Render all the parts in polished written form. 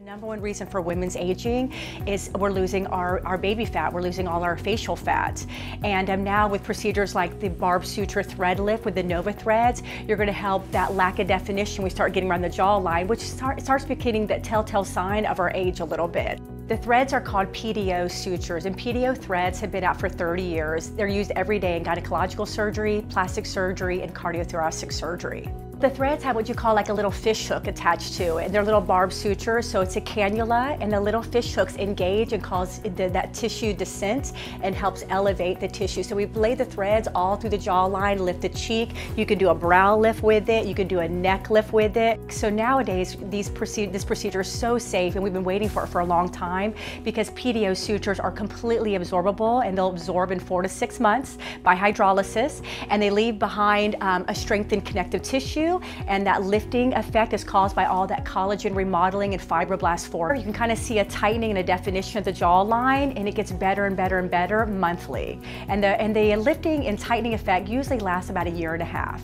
Number one reason for women's aging is we're losing our baby fat. We're losing all our facial fat. And now with procedures like the barb suture thread lift with the Nova threads, you're going to help that lack of definition we start getting around the jawline, which starts becoming that telltale sign of our age a little bit. The threads are called PDO sutures, and PDO threads have been out for 30 years. They're used every day in gynecological surgery, plastic surgery, and cardiothoracic surgery. The threads have what you call like a little fish hook attached to it. They're little barb sutures, so it's a cannula, and the little fish hooks engage and cause that tissue descent and helps elevate the tissue. So we lay the threads all through the jawline, lift the cheek. You can do a brow lift with it. You can do a neck lift with it. So nowadays, this procedure is so safe, and we've been waiting for it for a long time because PDO sutures are completely absorbable, and they'll absorb in 4 to 6 months by hydrolysis, and they leave behind a strengthened connective tissue. And that lifting effect is caused by all that collagen remodeling and fibroblast formation. You can kind of see a tightening and a definition of the jawline, and it gets better and better and better monthly. And the lifting and tightening effect usually lasts about 1.5 years.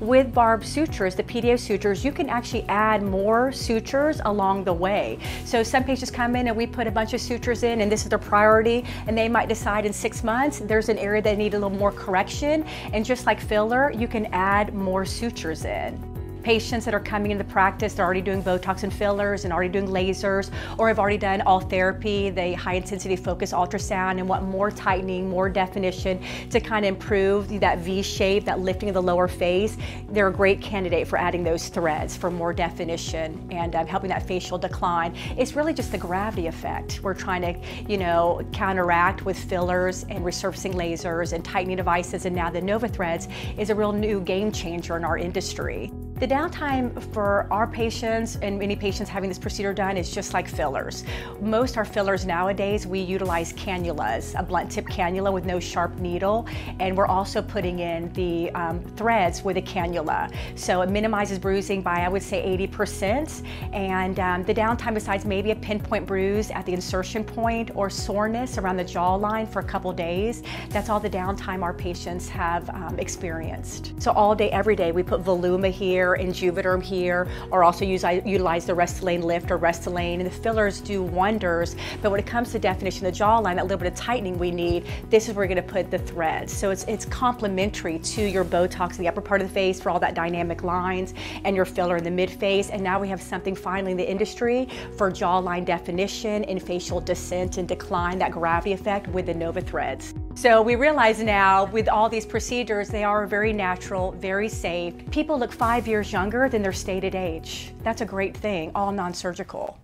With barb sutures, the PDO sutures, you can actually add more sutures along the way. So some patients come in and we put a bunch of sutures in, and this is their priority, and they might decide in 6 months there's an area that need a little more correction, and just like filler, you can add more sutures in. Patients that are coming into practice, they're already doing Botox and fillers and already doing lasers, or have already done all therapy, the high intensity focus ultrasound, and want more tightening, more definition to kind of improve that V shape, that lifting of the lower face. They're a great candidate for adding those threads for more definition and helping that facial decline. It's really just the gravity effect we're trying to, counteract with fillers and resurfacing lasers and tightening devices, and now the Nova threads is a real new game changer in our industry. The downtime for our patients and many patients having this procedure done is just like fillers. Most our fillers nowadays, we utilize cannulas, a blunt tip cannula with no sharp needle, and we're also putting in the threads with a cannula. So it minimizes bruising by, I would say, 80%, and the downtime, besides maybe a pinpoint bruise at the insertion point or soreness around the jawline for a couple days, that's all the downtime our patients have experienced. So all day, every day, we put Voluma here and Juvederm here, or also utilize the Restylane lift or Restylane, and the fillers do wonders. But when it comes to definition of the jawline, that little bit of tightening we need, this is where we're going to put the threads. So it's complementary to your Botox in the upper part of the face for all that dynamic lines, and your filler in the mid face. And now we have something finally in the industry for jawline definition and facial descent and decline, that gravity effect with the Nova threads. So we realize now with all these procedures, they are very natural, very safe. People look 5 years younger than their stated age. That's a great thing, all non-surgical.